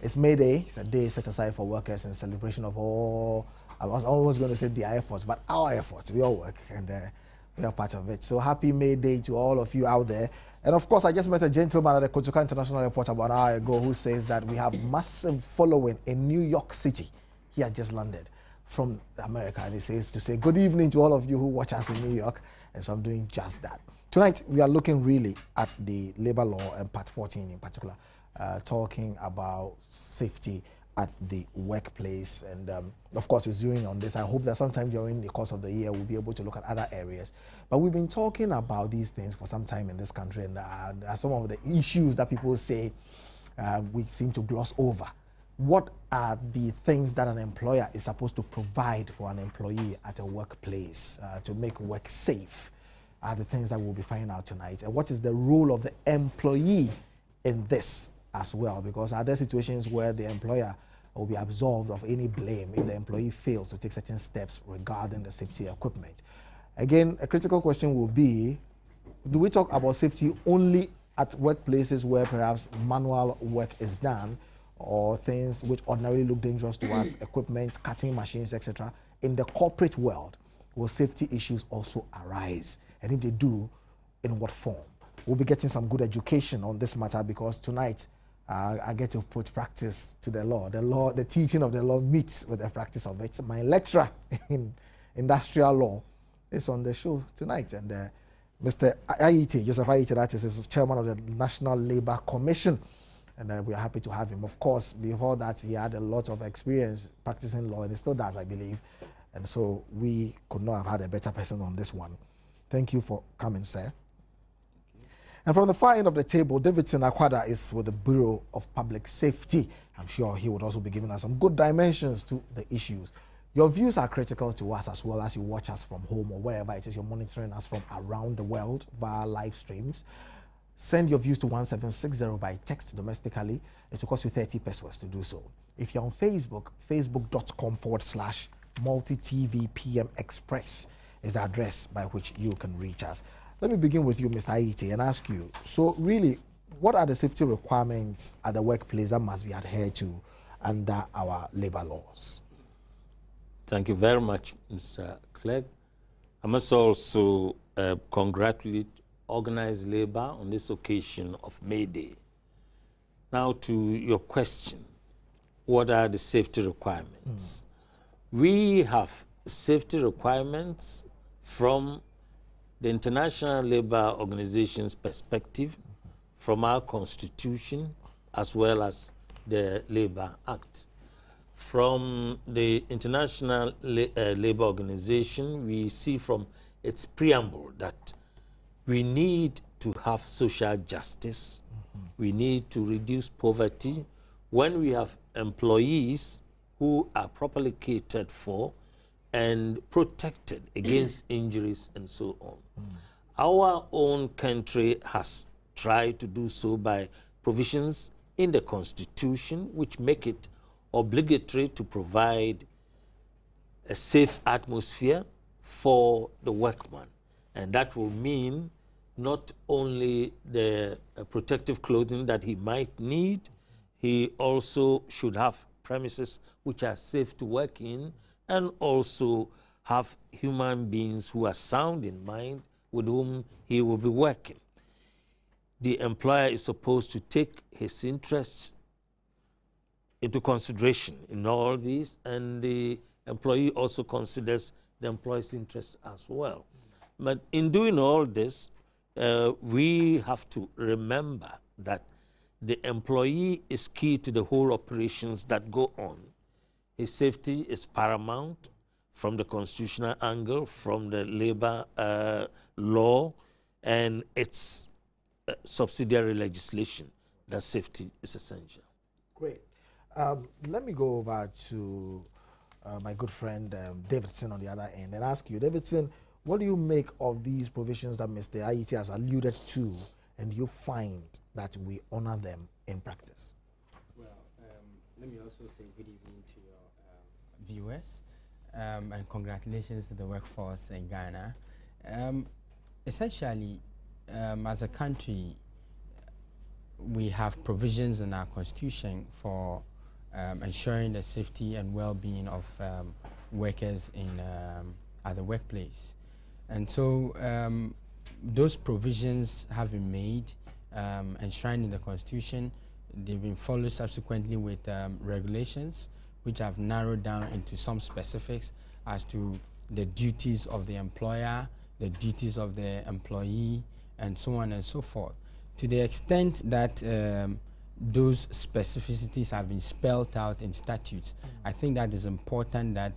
It's May Day. It's a day set aside for workers in celebration of all, I was almost going to say their efforts, but our efforts. We all work and we are part of it. So happy May Day to all of you out there. And of course, I just met a gentleman at the Kotoka International Airport about an hour ago who says that we have massive following in New York City. He had just landed from America, and he says to say good evening to all of you who watch us in New York. And so I'm doing just that. Tonight, we are looking really at the labor law and Part 14 in particular, talking about safety at the workplace. And of course, we're zeroing on this. I hope that sometime during the course of the year, we'll be able to look at other areas. But we've been talking about these things for some time in this country, and some of the issues that people say we seem to gloss over. What are the things that an employer is supposed to provide for an employee at a workplace to make work safe? Are the things that we'll be finding out tonight. And what is the role of the employee in this as well? Because are there situations where the employer will be absolved of any blame if the employee fails to take certain steps regarding the safety equipment? Again, a critical question will be, do we talk about safety only at workplaces where perhaps manual work is done, or things which ordinarily look dangerous to us, equipment, cutting machines, etc.? In the corporate world, will safety issues also arise? And if they do, in what form? We'll be getting some good education on this matter, because tonight I get to put practice to the law. The teaching of the law meets with the practice of it. My lecturer in industrial law is on the show tonight. And Mr. Ayite, Joseph Ayite, that is chairman of the National Labour Commission. And we are happy to have him. Of course, before that, he had a lot of experience practicing law, and he still does, I believe. And so we could not have had a better person on this one. Thank you for coming, sir. And from the far end of the table, Davidson Akwada is with the Bureau of Public Safety. I'm sure he would also be giving us some good dimensions to the issues. Your views are critical to us as well as you watch us from home or wherever it is you're monitoring us from around the world via live streams. Send your views to 1760 by text domestically. It will cost you 30 pesos to do so. If you're on Facebook, facebook.com/multi-TV-PM Express is the address by which you can reach us. Let me begin with you, Mr. Ayite, and ask you, so really, what are the safety requirements at the workplace that must be adhered to under our labor laws? Thank you very much, Mr. Clegg. I must also congratulate organized labor on this occasion of May Day. Now to your question, what are the safety requirements? We have safety requirements from the International Labour Organization's perspective, from our Constitution, as well as the Labour Act. From the International Labour Organization, we see from its preamble that we need to have social justice. We need to reduce poverty. When we have employees who are properly catered for and protected against injuries and so on. Our own country has tried to do so by provisions in the Constitution which make it obligatory to provide a safe atmosphere for the workman. And that will mean not only the protective clothing that he might need, he also should have premises which are safe to work in, and also have human beings who are sound in mind with whom he will be working. The employer is supposed to take his interests into consideration in all these, and the employee also considers the employee's interests as well. But in doing all this, we have to remember that the employee is key to the whole operations that go on. His safety is paramount from the constitutional angle, from the labor law, and its subsidiary legislation, that safety is essential. Great. Let me go over to my good friend Davidson on the other end and ask you, Davidson, what do you make of these provisions that Mr. Ayite has alluded to, and do you find that we honor them in practice? Well, let me also say good evening to your viewers, and congratulations to the workforce in Ghana. Essentially, as a country, we have provisions in our constitution for ensuring the safety and well-being of workers in at the workplace. And so those provisions have been made, enshrined in the Constitution. They've been followed subsequently with regulations, which have narrowed down into some specifics as to the duties of the employer, the duties of the employee, and so on and so forth. To the extent that those specificities have been spelled out in statutes, I think that is important that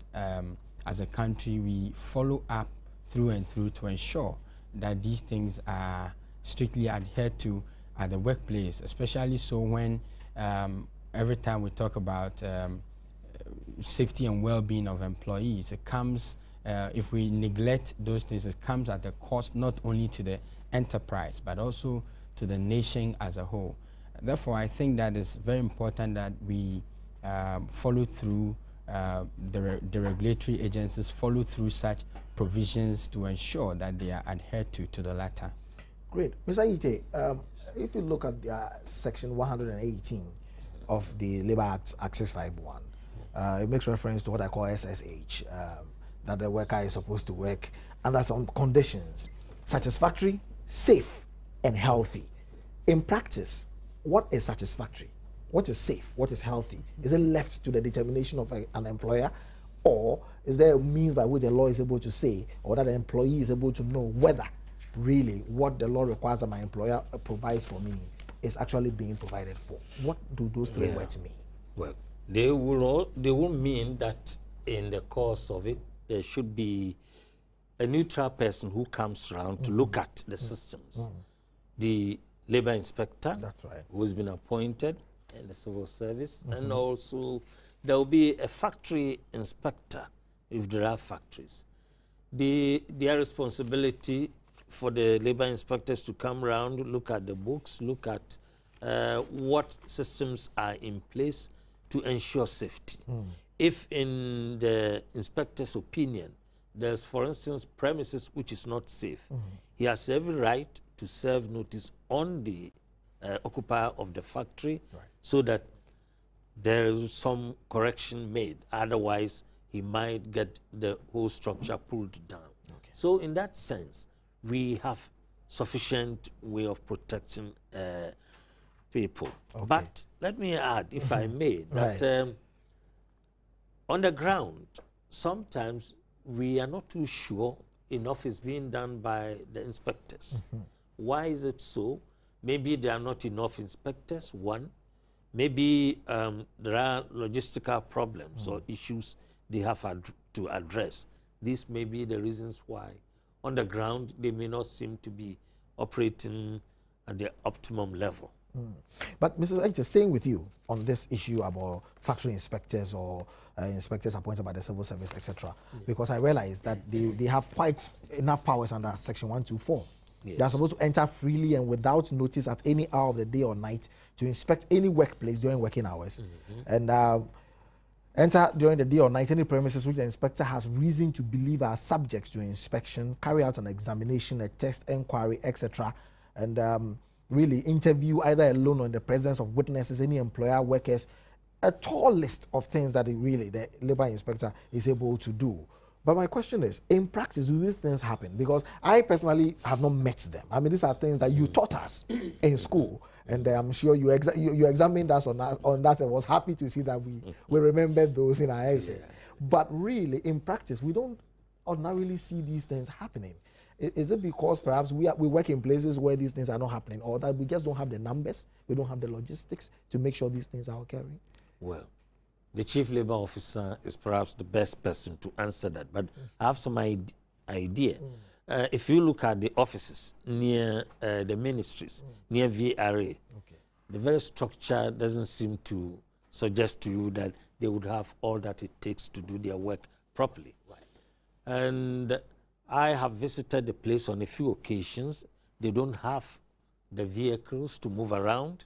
as a country we follow up through and through to ensure that these things are strictly adhered to at the workplace, especially so when every time we talk about safety and well-being of employees, it comes, if we neglect those things, it comes at a cost not only to the enterprise, but also to the nation as a whole. Therefore, I think that it's very important that we follow through, the regulatory agencies follow through such provisions to ensure that they are adhered to the latter. Great. Mr. Ite, if you look at Section 118 of the Labour Act, Access 51, it makes reference to what I call SSH, that the worker is supposed to work under some conditions, satisfactory, safe, and healthy. In practice, what is satisfactory? What is safe? What is healthy? Is it left to the determination of an employer, or is there a means by which the law is able to say, or that the employee is able to know whether really what the law requires that my employer provides for me is actually being provided for? What do those three words mean? Well, they will mean that in the course of it, there should be a neutral person who comes around to look at the systems. The labor inspector, that's right, who's been appointed in the civil service, and also there will be a factory inspector if there are factories. Their responsibility for the labor inspectors to come around, look at the books, look at what systems are in place to ensure safety. If in the inspector's opinion, there's, for instance, premises which is not safe, he has every right to serve notice on the occupier of the factory, so that there is some correction made. Otherwise, he might get the whole structure pulled down. So in that sense, we have sufficient way of protecting people. But let me add, if I may, that on the ground, sometimes we are not too sure enough is being done by the inspectors. Why is it so? Maybe there are not enough inspectors, one. Maybe there are logistical problems or issues they have to address. These may be the reasons why on the ground they may not seem to be operating at the optimum level. But Mr. Ite, staying with you on this issue about factory inspectors or inspectors appointed by the civil service, etc., because I realize that they have quite enough powers under Section 124. They are supposed to enter freely and without notice at any hour of the day or night to inspect any workplace during working hours, and enter during the day or night any premises which the inspector has reason to believe are subject to inspection, carry out an examination, a test, inquiry, etc., and really interview either alone or in the presence of witnesses, any employer, workers, a tall list of things that really the labor inspector is able to do. But my question is, in practice, do these things happen? Because I personally have not met them. I mean, these are things that you taught us in school, and I'm sure you examined us on that and was happy to see that we remembered those in our essay. But really, in practice, we don't ordinarily see these things happening. Is it because perhaps we work in places where these things are not happening, or that we just don't have the numbers, we don't have the logistics to make sure these things are occurring? Well, the chief labor officer is perhaps the best person to answer that, but I have some idea. If you look at the offices near the ministries, near VRA, the very structure doesn't seem to suggest to you that they would have all that it takes to do their work properly. And I have visited the place on a few occasions. They don't have the vehicles to move around.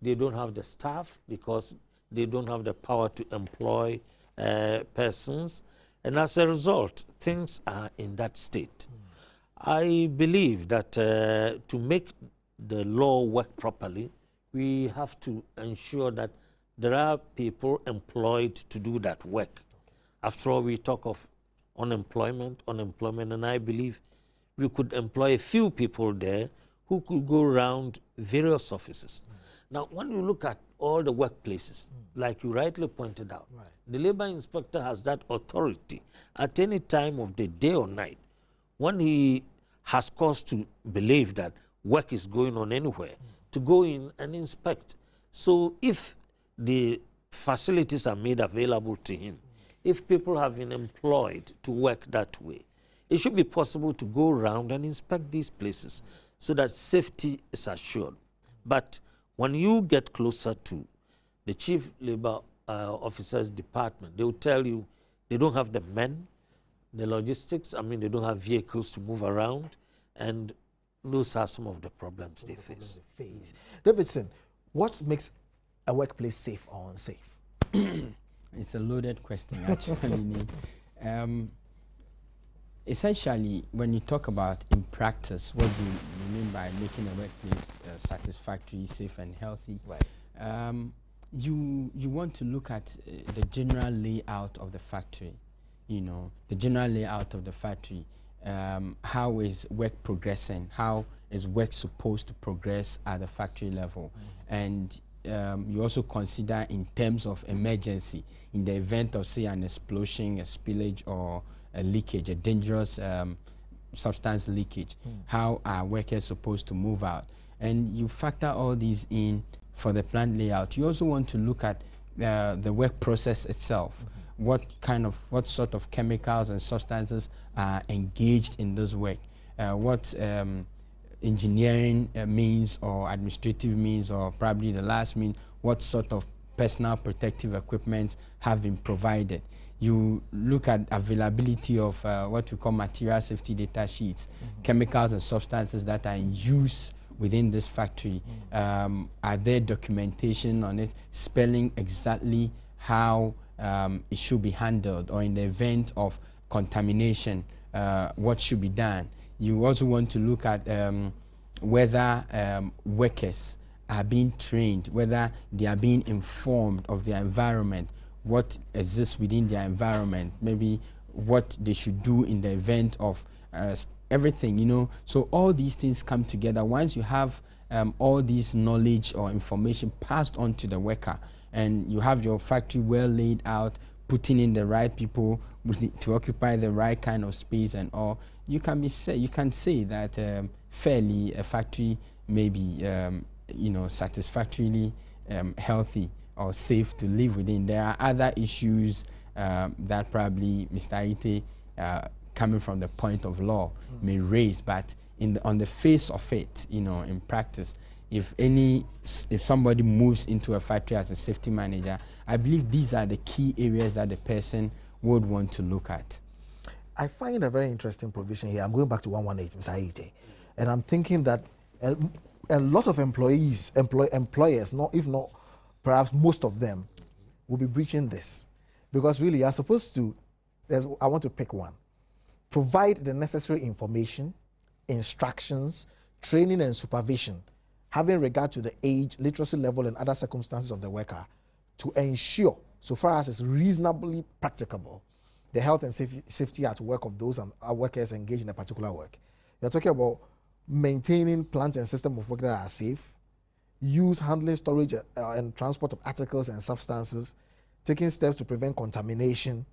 They don't have the staff because they don't have the power to employ persons. And as a result, things are in that state. I believe that to make the law work properly, we have to ensure that there are people employed to do that work. After all, we talk of unemployment, and I believe we could employ a few people there who could go around various offices. Now, when you look at all the workplaces, like you rightly pointed out, the labor inspector has that authority at any time of the day or night when he has cause to believe that work is going on anywhere, to go in and inspect. So if the facilities are made available to him, if people have been employed to work that way, it should be possible to go around and inspect these places so that safety is assured. But when you get closer to the Chief Labor Officer's department, they will tell you they don't have the men, the logistics, I mean, they don't have vehicles to move around, and those are some of the problems they face. Davidson, what makes a workplace safe or unsafe? It's a loaded question, actually. Essentially, when you talk about in practice, what do you mean by making a workplace satisfactory, safe, and healthy? Right. You want to look at the general layout of the factory. You know, the general layout of the factory. How is work progressing? How is work supposed to progress at the factory level? And you also consider in terms of emergency, in the event of, say, an explosion, a spillage, or a leakage, a dangerous substance leakage. How are workers supposed to move out? And you factor all these in for the plant layout. You also want to look at the work process itself. What sort of chemicals and substances are engaged in this work? What engineering means or administrative means, or probably the last means, what sort of personal protective equipment have been provided. You look at availability of what we call material safety data sheets, chemicals and substances that are in use within this factory. Are there documentation on it, spelling exactly how it should be handled, or in the event of contamination, what should be done? You also want to look at whether workers are being trained, whether they are being informed of their environment, what exists within their environment, maybe what they should do in the event of everything, you know. So all these things come together. Once you have all this knowledge or information passed on to the worker, and you have your factory well laid out, putting in the right people to occupy the right kind of space and all, you can say that fairly a factory may be satisfactorily healthy or safe to live within. There are other issues that probably Mr. Aite, coming from the point of law, may raise, but on the face of it, you know, in practice, if somebody moves into a factory as a safety manager, I believe these are the key areas that the person would want to look at. I find a very interesting provision here. I'm going back to 118, Mr. Aite, and I'm thinking that a lot of employers, if not perhaps most of them, will be breaching this, because really you're supposed to, I want to pick one, provide the necessary information, instructions, training and supervision, having regard to the age, literacy level, and other circumstances of the worker, to ensure, so far as it's reasonably practicable, the health and safety at work of those workers engaged in a particular work. You're talking about maintaining plants and systems of work that are safe, use, handling, storage, and transport of articles and substances, taking steps to prevent contamination,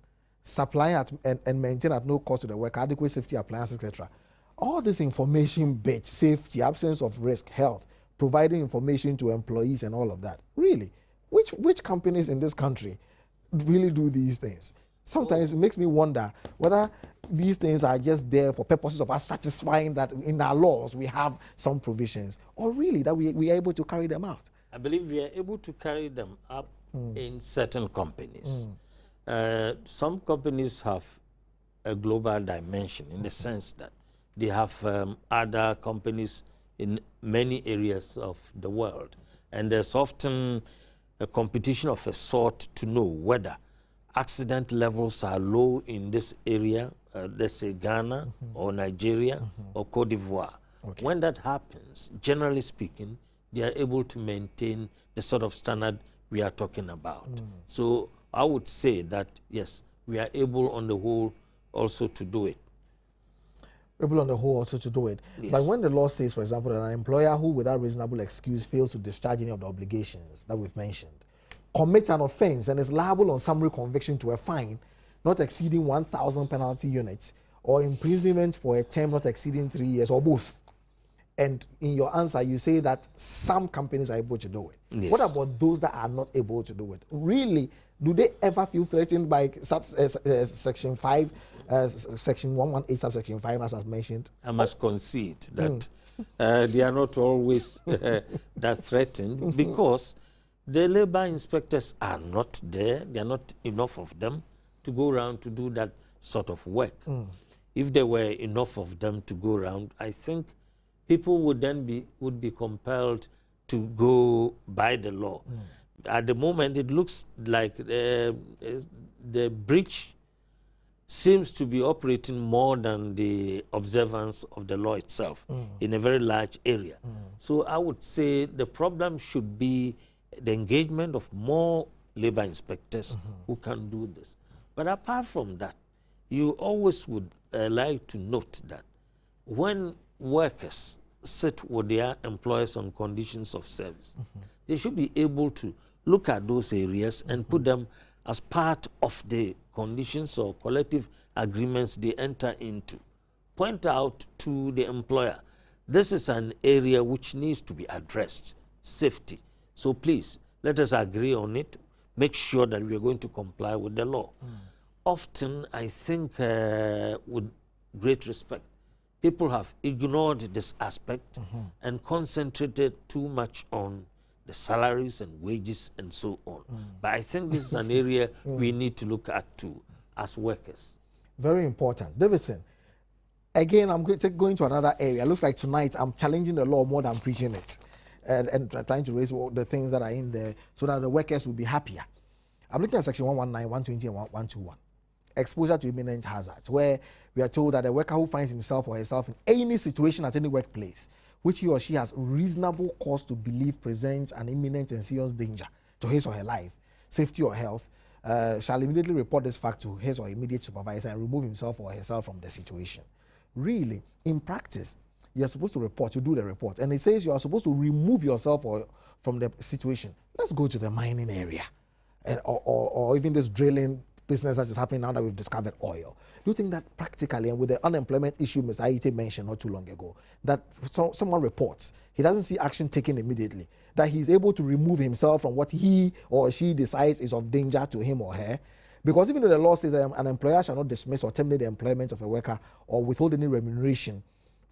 supplying and maintain at no cost to the worker adequate safety appliances, etc. All this information bits, safety, absence of risk, health, providing information to employees and all of that. Really, which companies in this country really do these things? Sometimes it makes me wonder whether these things are just there for purposes of us satisfying that in our laws we have some provisions, or really that we are able to carry them out. I believe we are able to carry them up in certain companies. Some companies have a global dimension in the sense that they have other companies in many areas of the world. And there's often a competition of a sort to know whether accident levels are low in this area, let's say Ghana or Nigeria or Cote d'Ivoire. Okay. When that happens, generally speaking, they are able to maintain the sort of standard we are talking about. So I would say that, yes, we are able on the whole also to do it. Able on the whole also to do it. Yes. But when the law says, for example, that an employer who without reasonable excuse fails to discharge any of the obligations that we've mentioned, commits an offense and is liable on summary conviction to a fine not exceeding 1,000 penalty units or imprisonment for a term not exceeding 3 years or both. And in your answer, you say that some companies are able to do it. Yes. What about those that are not able to do it? Really, do they ever feel threatened by Section 5, Section 118, subsection 5, as I've mentioned? I must concede that they are not always that threatened because the labor inspectors are not there. There are not enough of them to go around to do that sort of work. If there were enough of them to go around, I think people would then be compelled to go by the law. At the moment, it looks like the breach seems to be operating more than the observance of the law itself in a very large area. So I would say the problem should be the engagement of more labor inspectors who can do this. But apart from that, you always would like to note that when workers sit with their employers on conditions of service, they should be able to look at those areas and put them as part of the conditions or collective agreements they enter into. Point out to the employer, this is an area which needs to be addressed, safety. So please, let us agree on it, make sure that we are going to comply with the law. Often, I think, with great respect, people have ignored this aspect and concentrated too much on the salaries and wages and so on. But I think this is an area we need to look at too as workers. Very important. Davidson, again, I'm going to another area. Looks like tonight I'm challenging the law more than preaching it and trying to raise all the things that are in there so that the workers will be happier. I'm looking at Section 119, 120, and 121. Exposure to imminent hazards, where we are told that a worker who finds himself or herself in any situation at any workplace which he or she has reasonable cause to believe presents an imminent and serious danger to his or her life, safety or health, shall immediately report this fact to his or immediate supervisor and remove himself or herself from the situation. Really, in practice, you're supposed to report, you do the report, and it says you are supposed to remove yourself from the situation. Let's go to the mining area, or even this drilling business that is happening now that we've discovered oil. Do you think that practically, and with the unemployment issue Ms. Aite mentioned not too long ago, that someone reports, he doesn't see action taken immediately, that he's able to remove himself from what he or she decides is of danger to him or her? Because even though the law says that an employer shall not dismiss or terminate the employment of a worker or withhold any remuneration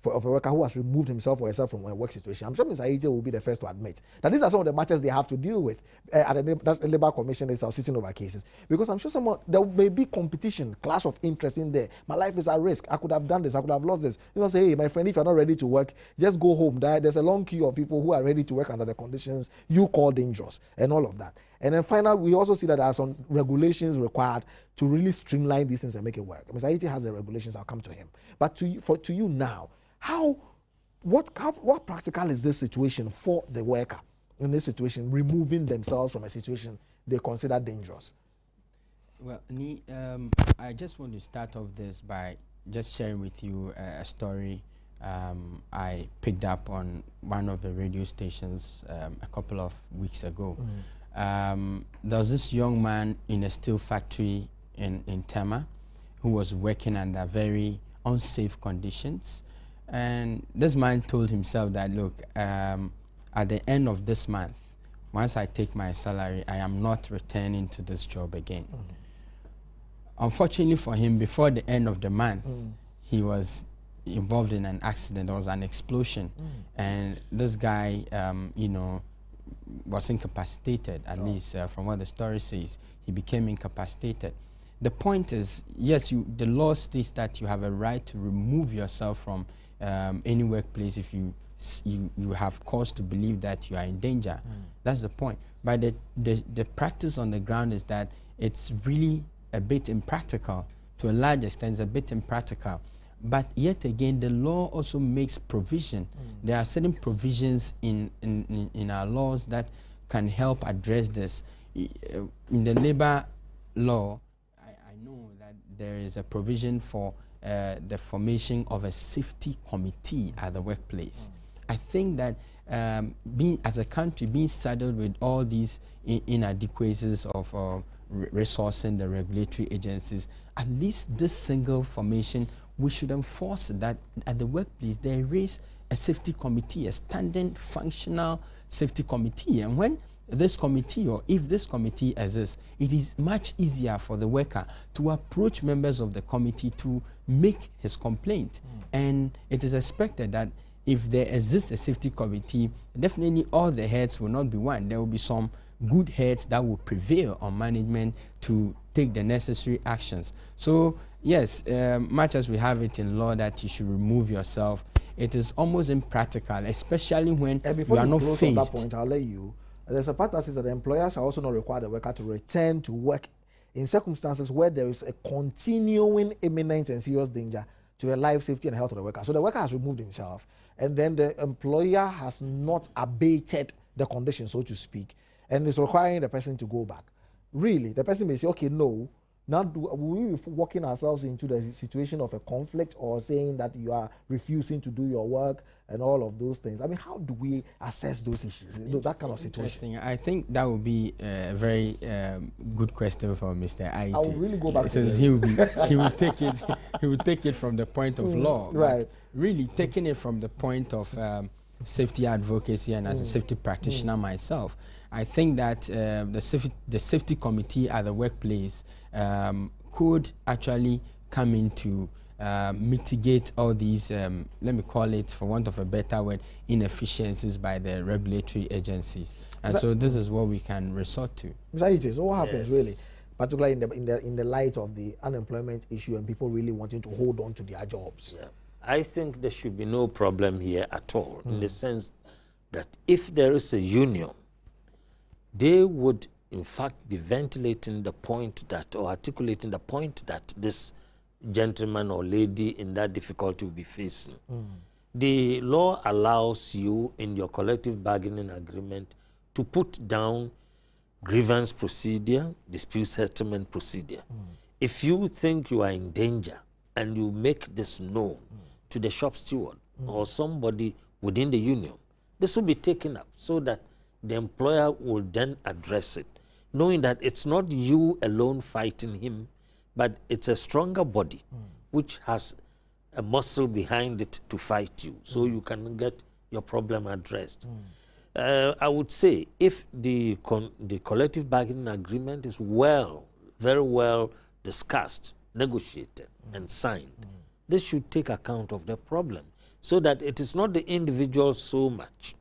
of a worker who has removed himself or herself from a work situation, I'm sure Ms. Aite will be the first to admit that these are some of the matters they have to deal with at the Labour Commission itself, sitting over cases. Because I'm sure there may be competition, clash of interest in there. My life is at risk. I could have done this. I could have lost this. You know, say, hey, my friend, if you're not ready to work, just go home. There's a long queue of people who are ready to work under the conditions you call dangerous and all of that. And then finally, we also see that there are some regulations required to really streamline these things and make it work. Ms. Aite has the regulations. I'll come to him. But to you now, what practical is this situation for the worker in this situation, removing themselves from a situation they consider dangerous? Well, I just want to start off this by just sharing with you a story I picked up on one of the radio stations a couple of weeks ago. There was this young man in a steel factory in Tema who was working under very unsafe conditions. And this man told himself that, look, at the end of this month, once I take my salary, I am not returning to this job again. Unfortunately for him, before the end of the month, he was involved in an accident. There was an explosion. And this guy, was incapacitated, at least from what the story says. He became incapacitated. The point is, yes, the law states that you have a right to remove yourself from any workplace if you have cause to believe that you are in danger. That's the point. But the practice on the ground is that it's really a bit impractical. To a large extent, it's a bit impractical. But yet again, the law also makes provision. There are certain provisions in our laws that can help address this. In the labor law, I know that there is a provision for the formation of a safety committee at the workplace. I think that as a country, being saddled with all these inadequacies of resourcing the regulatory agencies, at least this single formation, we should enforce that at the workplace there is a safety committee, a standing functional safety committee. And when this committee, or if this committee exists, it is much easier for the worker to approach members of the committee to make his complaint. And it is expected that if there exists a safety committee, definitely all the heads will not be one. There will be some good heads that will prevail on management to take the necessary actions. So yes, much as we have it in law that you should remove yourself, it is almost impractical, especially when you are not faced. On that point, I'll let you. There's a part that says that the employer shall also not require the worker to return to work in circumstances where there is a continuing imminent and serious danger to the life, safety, and health of the worker. So the worker has removed himself, and then the employer has not abated the condition, so to speak, and is requiring the person to go back. Really, the person may say, okay, no. Now, will we be walking ourselves into the situation of a conflict, or saying that you are refusing to do your work and all of those things? I mean, how do we assess those issues, that kind of situation? I think that would be a very good question for Mr. Aite. I will really go back since he will take it from the point of law, right? Really taking it from the point of safety advocacy, and as a safety practitioner myself, I think that the safety committee at the workplace could actually come in to mitigate all these, let me call it, for want of a better word, inefficiencies by the regulatory agencies. And so this is what we can resort to. Mr. Aite, so what happens really, particularly in the light of the unemployment issue and people really wanting to hold on to their jobs? Yeah. I think there should be no problem here at all, in the sense that if there is a union, they would in fact be ventilating the point that, or articulating the point that this gentleman or lady in that difficulty will be facing. The law allows you in your collective bargaining agreement to put down grievance procedure, dispute settlement procedure. If you think you are in danger and you make this known to the shop steward or somebody within the union, this will be taken up so that the employer will then address it, knowing that it's not you alone fighting him, but it's a stronger body which has a muscle behind it to fight you, so you can get your problem addressed. I would say if the collective bargaining agreement is very well discussed, negotiated, and signed, this should take account of the problem, so that it is not the individual so much.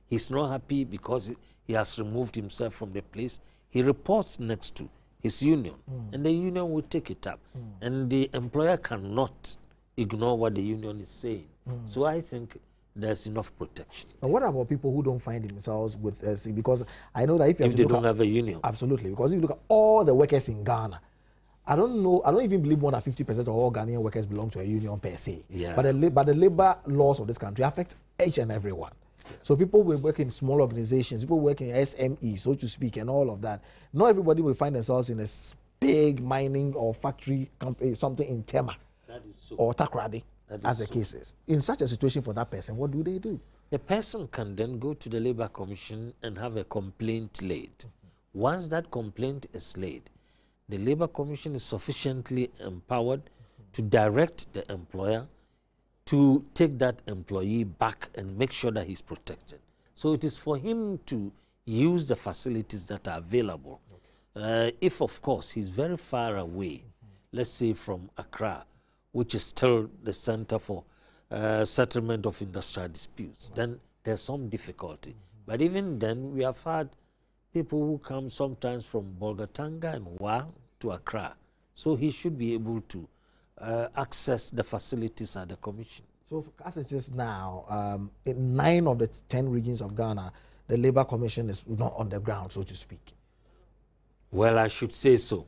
He's not happy because he has removed himself from the place. He reports next to his union, and the union will take it up. And the employer cannot ignore what the union is saying. So I think there's enough protection. But what about people who don't find themselves with because I know that if they don't have a union. Absolutely, because if you look at all the workers in Ghana, I don't even believe more than 50% of all Ghanaian workers belong to a union per se. Yeah. But the labor laws of this country affect each and every one. Yeah. So people will work in small organizations, people work in SME, so to speak, and all of that. Not everybody will find themselves in a big mining or factory company, something in Tema or Takrady, as the case is. In such a situation for that person, what do they do? The person can then go to the Labour Commission and have a complaint laid. Once that complaint is laid, the Labour Commission is sufficiently empowered to direct the employer to take that employee back and make sure that he's protected. So it is for him to use the facilities that are available. If, of course, he's very far away, let's say from Accra, which is still the center for settlement of industrial disputes, then there's some difficulty. But even then, we have had people who come sometimes from Bolgatanga and Wa to Accra. So he should be able to access the facilities at the commission. So as it is now, in 9 of the 10 regions of Ghana, the Labour Commission is not on the ground, so to speak. Well, I should say so.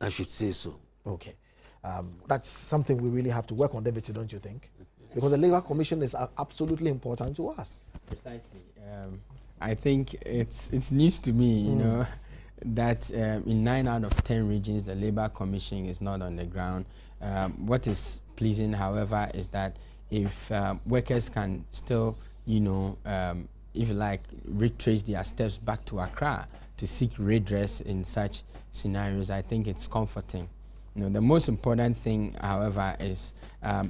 I should say so. Okay. That's something we really have to work on, David, don't you think? Because the Labour Commission is absolutely important to us. Precisely. I think it's news to me, you know, that in 9 out of 10 regions, the Labour Commission is not on the ground. What is pleasing, however, is that if workers can still, you know, if you like, retrace their steps back to Accra to seek redress in such scenarios, I think it's comforting. You know, the most important thing, however, is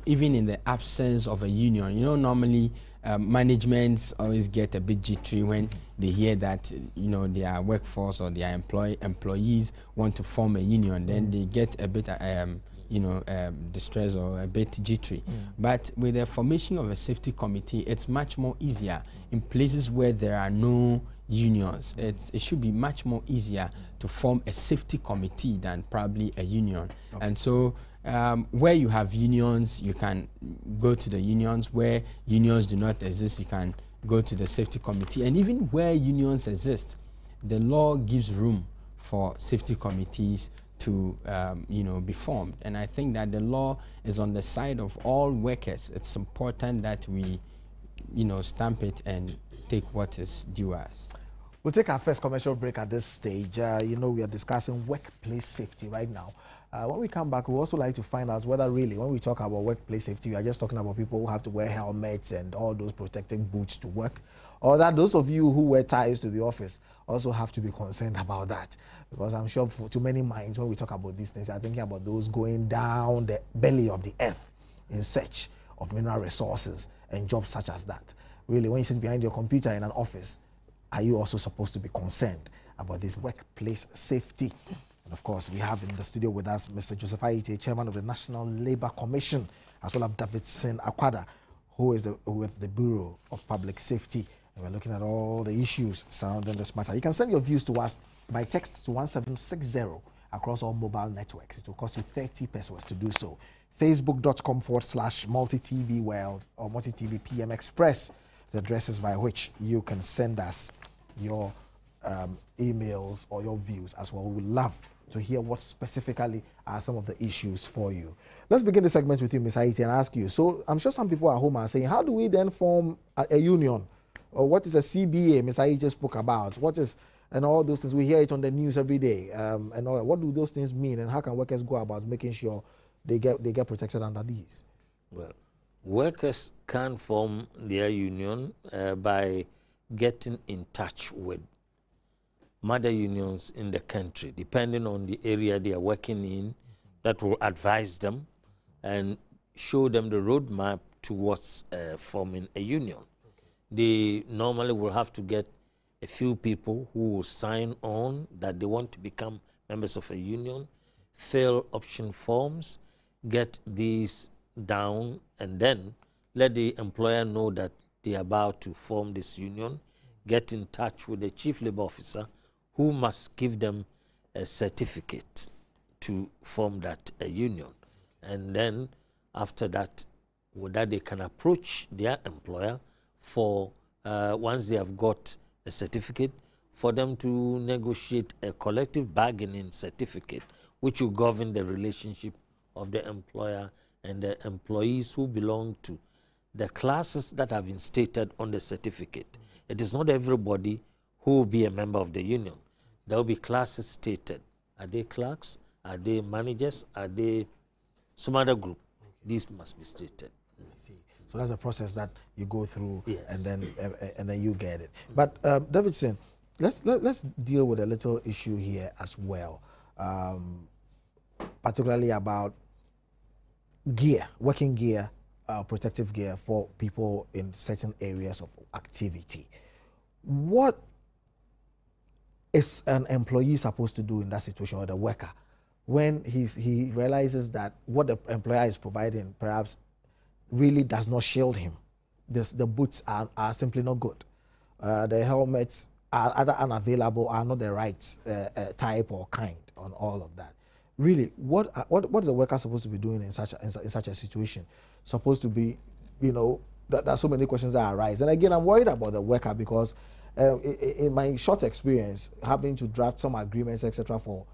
even in the absence of a union, you know, normally managements always get a bit jittery when they hear that, you know, their workforce or their employees want to form a union. Then they get a bit, you know, distressed or a bit jittery. But with the formation of a safety committee, it's much more easier in places where there are no unions. It should be much more easier to form a safety committee than probably a union. Okay. And so where you have unions, you can go to the unions. Where unions do not exist, you can go to the safety committee. And even where unions exist, the law gives room for safety committees to you know, be formed. And I think that the law is on the side of all workers. It's important that we, you know, stamp it and take what is due us. We'll take our first commercial break at this stage. You know, we are discussing workplace safety right now. When we come back, we also like to find out whether really, when we talk about workplace safety, we are just talking about people who have to wear helmets and all those protective boots to work, or that those of you who wear ties to the office also have to be concerned about that. Because I'm sure for too many minds, when we talk about these things, are thinking about those going down the belly of the earth in search of mineral resources and jobs such as that. Really, when you sit behind your computer in an office, are you also supposed to be concerned about this workplace safety? And of course, we have in the studio with us Mr. Joseph Ayitey, Chairman of the National Labour Commission, as well as Davidson Akwada, who is with the Bureau of Public Safety. And we're looking at all the issues surrounding this matter. You can send your views to us by text to 1760 across all mobile networks. It will cost you 30 pesos to do so. Facebook.com/multi-TV world or multi-TV PM Express, the addresses by which you can send us your emails or your views as well. We would love to hear what specifically are some of the issues for you. Let's begin the segment with you, Ms. Ayitey, and ask you. So I'm sure some people at home are saying, how do we then form a union? Or what is a CBA Ms. Ayitey spoke about? What is, and all those things, we hear it on the news every day. And all, what do those things mean, and how can workers go about making sure they get protected under these? Well, workers can form their union by getting in touch with mother unions in the country, depending on the area they are working in, that will advise them and show them the roadmap towards forming a union. Okay. They normally will have to get a few people who will sign on that they want to become members of a union, fill option forms, get these down, and then let the employer know that they are about to form this union, get in touch with the chief labor officer, who must give them a certificate to form that union. And then after that, with that, they can approach their employer for, once they have got a certificate, for them to negotiate a collective bargaining certificate, which will govern the relationship of the employer and the employees who belong to the classes that have been stated on the certificate. It is not everybody who will be a member of the union. There will be classes stated. Are they clerks? Are they managers? Are they some other group? Okay. These must be stated. I see. So that's a process that you go through, yes, and then you get it. But Davidson, let's deal with a little issue here as well, particularly about gear, working gear, protective gear for people in certain areas of activity. What is an employee supposed to do in that situation, or the worker, when he realizes that what the employer is providing perhaps really does not shield him? The boots are simply not good. The helmets are either unavailable, are not the right type or kind on all of that. Really, what is the worker supposed to be doing in such a situation? Supposed to be, you know, there are so many questions that arise. And again, I'm worried about the worker because in my short experience, having to draft some agreements, etc., for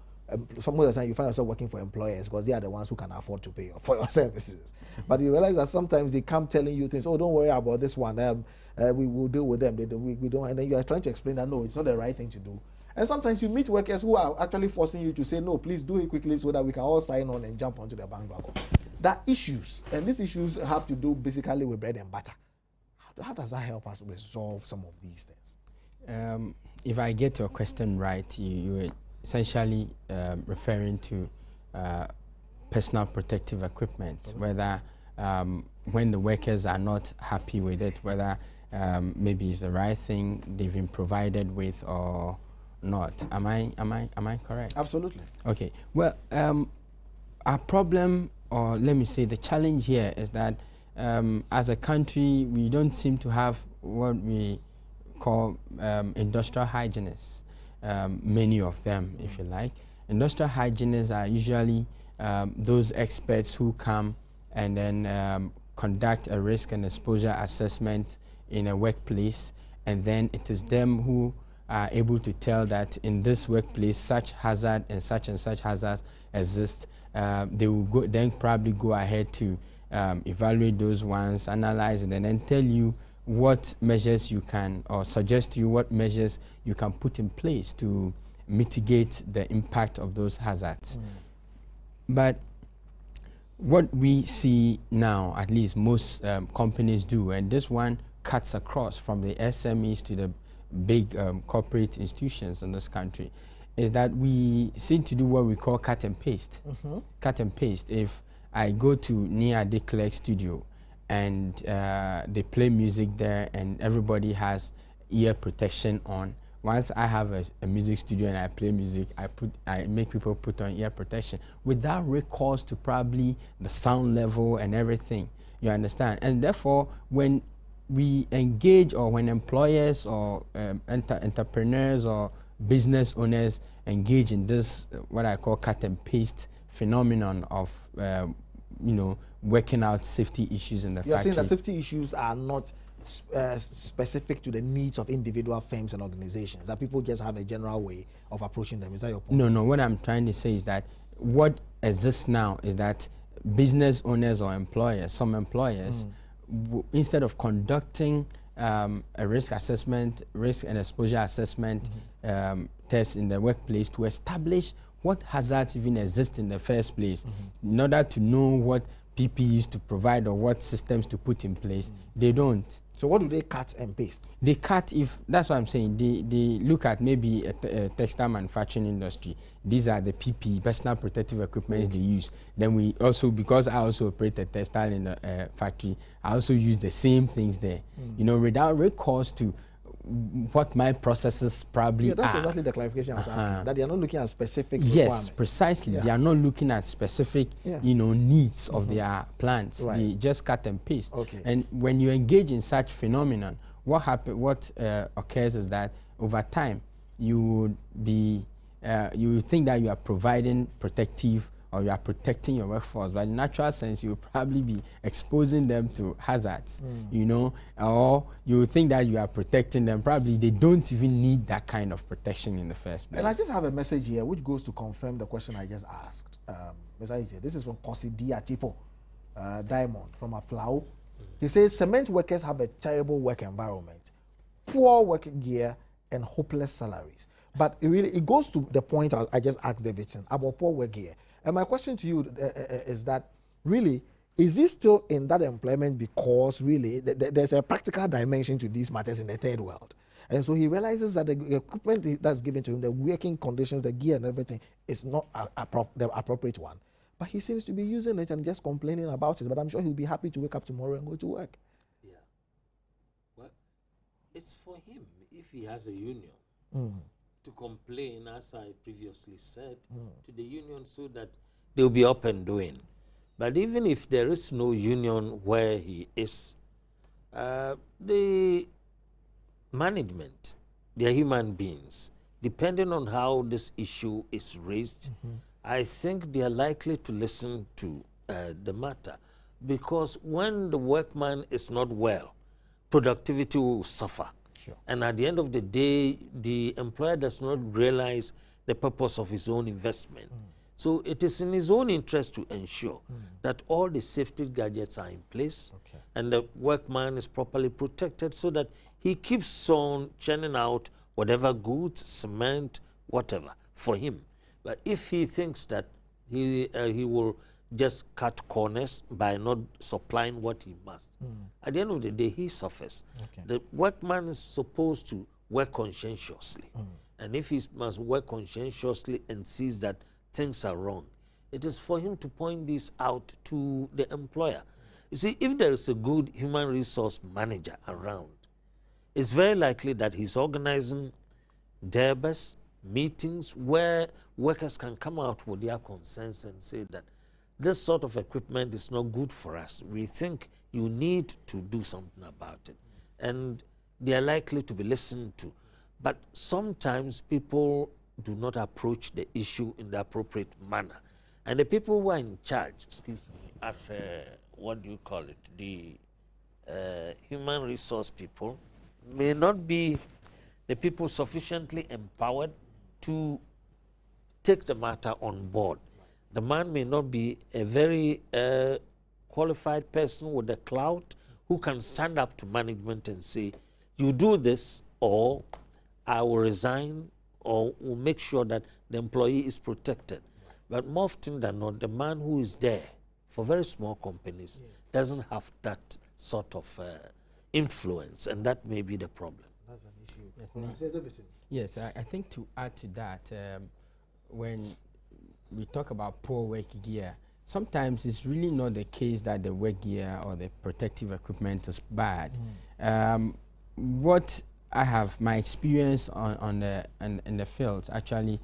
some of the time you find yourself working for employers because they are the ones who can afford to pay for your services. But you realize that sometimes they come telling you things, oh, don't worry about this one, we will deal with them. We don't, and then you are trying to explain that, no, it's not the right thing to do. And sometimes you meet workers who are actually forcing you to say, no, please do it quickly so that we can all sign on and jump onto the bandwagon. There are issues, and these issues have to do basically with bread and butter. How does that help us resolve some of these things? If I get your question right, you were essentially referring to personal protective equipment, whether when the workers are not happy with it, whether maybe it's the right thing they've been provided with or not. Am I correct? Absolutely. Okay. Well, our problem, or let me say the challenge here, is that as a country we don't seem to have what we call industrial hygienists, many of them, if you like. Industrial hygienists are usually those experts who come and then conduct a risk and exposure assessment in a workplace, and then it is them who are able to tell that in this workplace such hazard and such hazards exist. They will then probably go ahead to evaluate those ones, analyze it, and then tell you what measures you can, or suggest to you what measures you can put in place to mitigate the impact of those hazards. But what we see now, at least most companies do, and this one cuts across from the SMEs to the big corporate institutions in this country, is that we seem to do what we call cut and paste. Cut and paste. If I go to Nia De Klerk's studio and they play music there and everybody has ear protection on, once I have a music studio and I play music, I make people put on ear protection without recourse to probably the sound level and everything. You understand? And therefore, when we engage, or when employers or entrepreneurs or business owners engage in this what I call cut and paste phenomenon of working out safety issues in the factory. You're saying that safety issues are not specific to the needs of individual firms and organizations, that people just have a general way of approaching them. Is that your point? No, what I'm trying to say is that what exists now is that business owners or employers, some employers, instead of conducting a risk and exposure assessment test in the workplace to establish what hazards even exist in the first place, in order to know what PPEs to provide or what systems to put in place, they don't. So what do they cut and paste? They cut, if that's what I'm saying, they look at maybe a textile manufacturing industry. These are the PPE, personal protective equipment they use. Then we also, because I also operate a textile in a factory, I also use the same things there. Without recourse to what my processes probably that's are. exactly the clarification I was asking, that they are not looking at specific Yes, requirements. precisely. They are not looking at specific, needs of their plants. Right. They just cut and paste. Okay. And when you engage in such phenomenon, what occurs is that over time you would be, you would think that you are providing protective, or you are protecting your workforce, but in natural sense you will probably be exposing them to hazards, or you would think that you are protecting them. Probably they don't even need that kind of protection in the first place. And I just have a message here which goes to confirm the question I just asked. This is from Kosi Diatipo Diamond from Aflao. He says cement workers have a terrible work environment, poor working gear, and hopeless salaries. But it goes to the point I just asked Davidson about poor work gear. And my question to you is that, really, is he still in that employment because really there's a practical dimension to these matters in the third world? And so he realizes that the equipment that's given to him, the working conditions, the gear and everything, is not the appropriate one. But he seems to be using it and just complaining about it. But I'm sure he'll be happy to wake up tomorrow and go to work. Yeah. Well, it's for him, if he has a union, to complain, as I previously said, to the union so that they'll be up and doing. But even if there is no union where he is, the management, they are human beings. Depending on how this issue is raised, I think they are likely to listen to the matter. Because when the workman is not well, productivity will suffer. And at the end of the day, the employer does not realize the purpose of his own investment. So it is in his own interest to ensure that all the safety gadgets are in place and the workman is properly protected so that he keeps on churning out whatever goods, cement, whatever, for him. But if he thinks that he will just cut corners by not supplying what he must, at the end of the day, he suffers. The workman is supposed to work conscientiously. And if he must work conscientiously and sees that things are wrong, it is for him to point this out to the employer. You see, if there is a good human resource manager around, it's very likely that he's organizing debates, meetings where workers can come out with their concerns and say that this sort of equipment is not good for us. We think you need to do something about it. And they are likely to be listened to. But sometimes people do not approach the issue in the appropriate manner. And the people who are in charge, excuse me, as what do you call it, the human resource people, may not be the people sufficiently empowered to take the matter on board. The man may not be a very qualified person with a clout who can stand up to management and say, you do this, or I will resign, or will make sure that the employee is protected. But more often than not, the man who is there for very small companies doesn't have that sort of influence, and that may be the problem. That's an issue. Yes, I think to add to that, when we talk about poor work gear, sometimes it's really not the case that the work gear or the protective equipment is bad. What I have, my experience in the field actually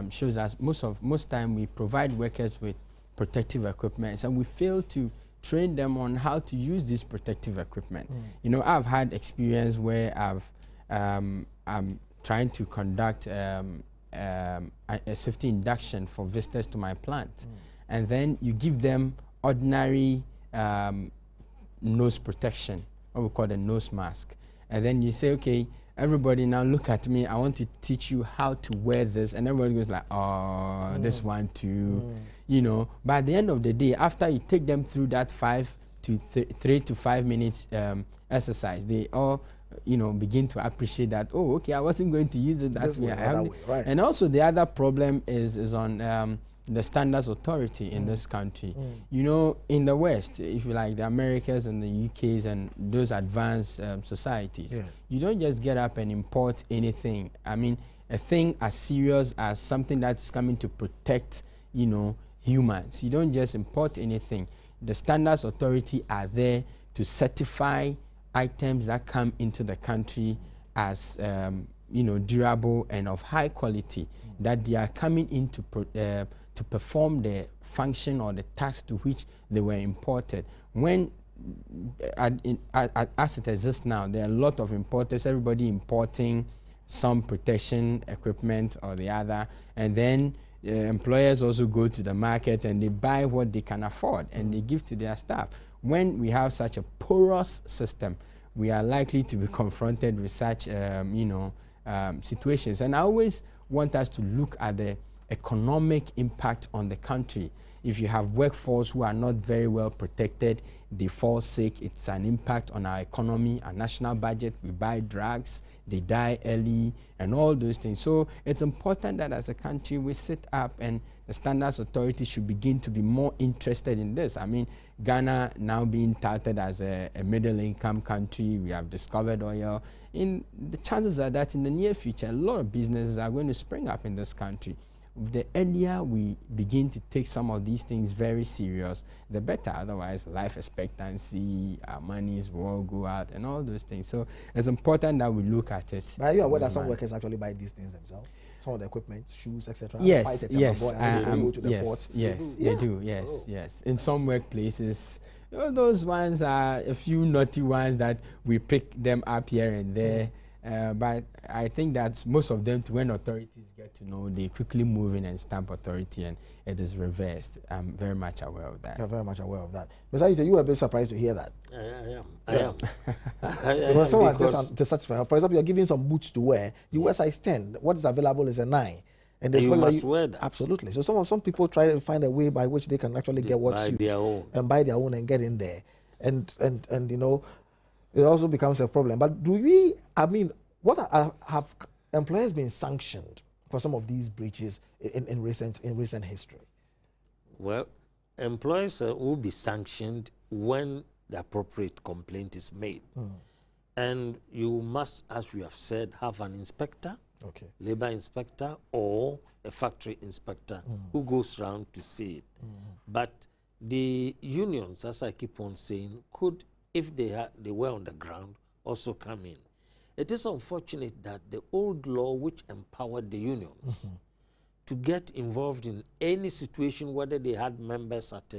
shows that most time we provide workers with protective equipment and we fail to train them on how to use this protective equipment. You know, I've had experience where I'm trying to conduct a safety induction for visitors to my plant, and then you give them ordinary nose protection, what we call the nose mask, and then you say, okay, everybody now look at me, I want to teach you how to wear this, and everybody goes like, oh, this one too, you know. But at the end of the day, after you take them through that 3 to 5 minutes exercise, they all, you know, begin to appreciate that, oh, okay, I wasn't going to use it that way. Right. And also the other problem is on the standards authority in this country. You know, in the West, if you like, the Americas and the UKs and those advanced societies, you don't just get up and import anything. I mean, a thing as serious as something that's coming to protect, you know, humans. You don't just import anything. The standards authority are there to certify items that come into the country as you know, durable and of high quality, that they are coming in to perform the function or the task to which they were imported. When as it exists now, there are a lot of importers, everybody importing some protection equipment or the other, and then employers also go to the market and they buy what they can afford and they give to their staff. When we have such a porous system, we are likely to be confronted with such you know, situations. And I always want us to look at the economic impact on the country. If you have workforce who are not very well protected, they fall sick, it's an impact on our economy, our national budget. We buy drugs, they die early, and all those things. So it's important that as a country we sit up, and the standards authority should begin to be more interested in this. I mean, Ghana now being touted as a middle-income country, we have discovered oil. The chances are that in the near future, a lot of businesses are going to spring up in this country. The earlier we begin to take some of these things very serious, the better. Otherwise, life expectancy, our monies will all go out and all those things. So it's important that we look at it. But are you aware that some workers actually buy these things themselves? Some of the equipment, shoes, etc. Yes, yes, They do. Yes. In some workplaces, you know, those ones are a few naughty ones that we pick them up here and there. But I think that most of them, when authorities get to know, they quickly move in and stamp authority, and it is reversed. I'm very much aware of that. You're very much aware of that. Mr. Ayite, you were a bit surprised to hear that. I am. Because someone to satisfy. For example, you're giving some boots to wear. You wear size 10. What is available is a 9. And you must wear that. Absolutely. So some people try to find a way by which they can actually get what suits and buy their own and get in there. And you know, it also becomes a problem. But do we, I mean, have employers been sanctioned for some of these breaches in recent history? Well, employers will be sanctioned when the appropriate complaint is made. And you must, as we have said, have an inspector, labor inspector, or a factory inspector who goes around to see it. But the unions, as I keep on saying, could, if they were on the ground, also come in. It is unfortunate that the old law which empowered the unions to get involved in any situation, whether they had members at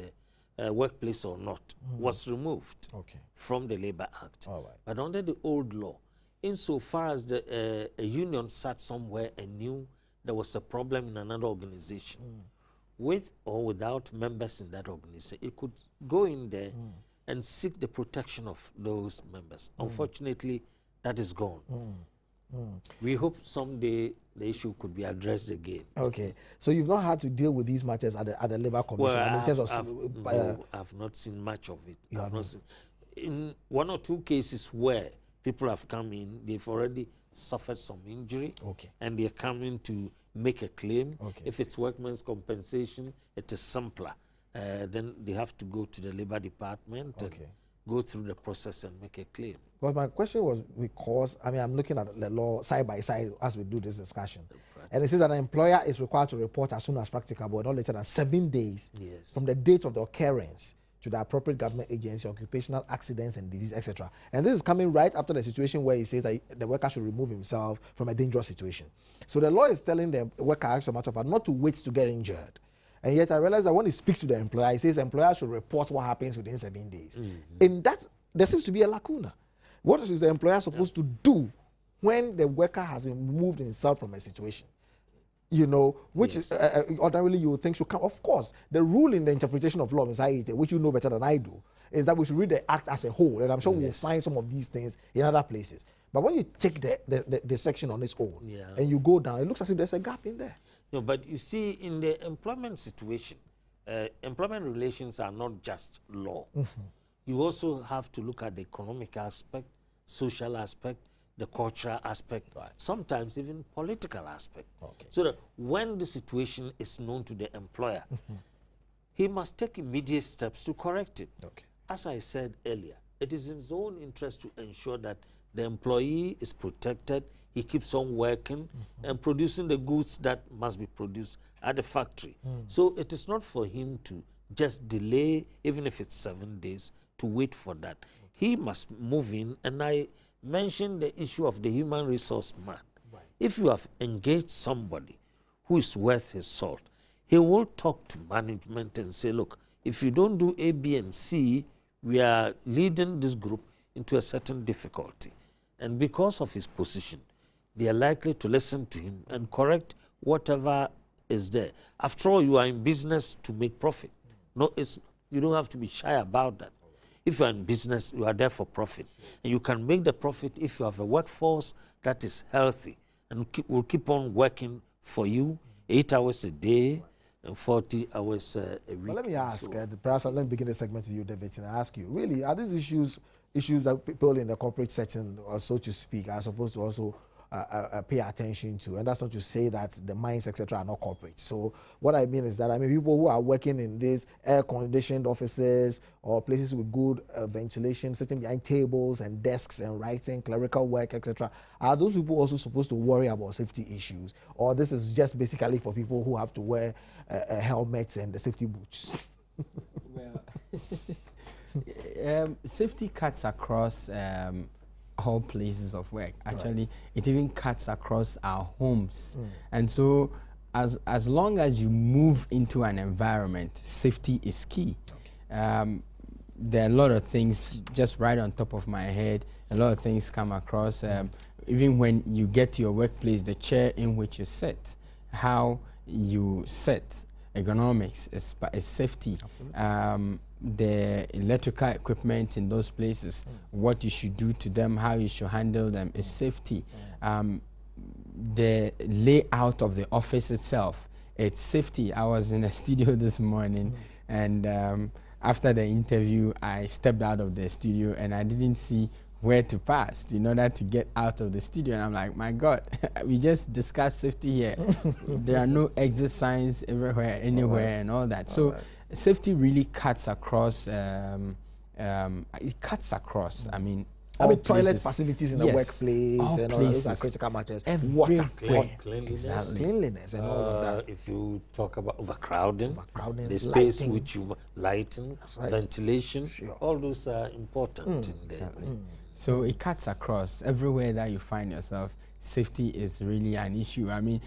a workplace or not, was removed from the Labor Act. But under the old law, insofar as a union sat somewhere and knew there was a problem in another organization, with or without members in that organization, it could go in there and seek the protection of those members. Unfortunately, that is gone. We hope someday the issue could be addressed again. Okay, so you've not had to deal with these matters at the Labour Commission? Well, I've not seen much of it. In one or two cases where people have come in, they've already suffered some injury, and they're coming to make a claim. If it's workmen's compensation, it is simpler. Then they have to go to the Labour Department and go through the process and make a claim. Well, my question was because, I mean, I'm looking at the law side by side as we do this discussion. And it says that an employer is required to report as soon as practicable, not later than 7 days from the date of the occurrence to the appropriate government agency, occupational accidents and disease, etc. And this is coming right after the situation where he says that the worker should remove himself from a dangerous situation. So the law is telling the worker, as a matter of fact, not to wait to get injured. And yet I realize that when he speaks to the employer, he says the employer should report what happens within 7 days. In that, there seems to be a lacuna. What is the employer supposed to do when the worker has removed himself from a situation? You know, which is ordinarily you would think should come. Of course, the rule in the interpretation of law, Ms. Ayite, which you know better than I do, is that we should read the act as a whole. And I'm sure we'll find some of these things in other places. But when you take the section on its own and you go down, it looks as if there's a gap in there. No, but you see, in the employment situation, employment relations are not just law. You also have to look at the economic aspect, social aspect, the cultural aspect, sometimes even political aspect. So that when the situation is known to the employer, he must take immediate steps to correct it. As I said earlier, it is in his own interest to ensure that the employee is protected, he keeps on working and producing the goods that must be produced at the factory. So it is not for him to just delay, even if it's 7 days, to wait for that. He must move in, and I mentioned the issue of the human resource man. If you have engaged somebody who is worth his salt, he will talk to management and say, look, if you don't do A, B, and C, we are leading this group into a certain difficulty. And because of his position, they are likely to listen to him and correct whatever is there. After all, you are in business to make profit. No, you don't have to be shy about that. If you are in business, you are there for profit. And you can make the profit if you have a workforce that is healthy and will keep on working for you 8 hours a day and 40 hours a week. Well, let me ask, perhaps let me begin the segment with you, David, and ask you, really, are these issues that people in the corporate setting, or so to speak, are supposed to also pay attention to? And that's not to say that the mines, etc., are not corporate. So what I mean is that, people who are working in these air-conditioned offices or places with good ventilation, sitting behind tables and desks and writing, clerical work, etc., are those people also supposed to worry about safety issues? Or this is just basically for people who have to wear helmets and the safety boots? Well, safety cuts across all places of work. Actually, it even cuts across our homes. And so as long as you move into an environment, safety is key. There are a lot of things just right on top of my head. A lot of things come across. Even when you get to your workplace, the chair in which you sit, how you sit, ergonomics is safety. The electrical equipment in those places, what you should do to them, how you should handle them is safety. the layout of the office itself. It's safety. I was in a studio this morning, and after the interview, I stepped out of the studio and I didn't see where to pass in order to get out of the studio. And I'm like, my God, we just discussed safety here. There are no exit signs everywhere, anywhere, and all that. So safety really cuts across. It cuts across. I mean, toilet facilities in the workplace and all those are critical matters. Water, cleanliness, cleanliness, and all of that. If you talk about overcrowding, the space lighting. which you lighten, ventilation, all those are important in there. So it cuts across everywhere that you find yourself. Safety is really an issue. I mean,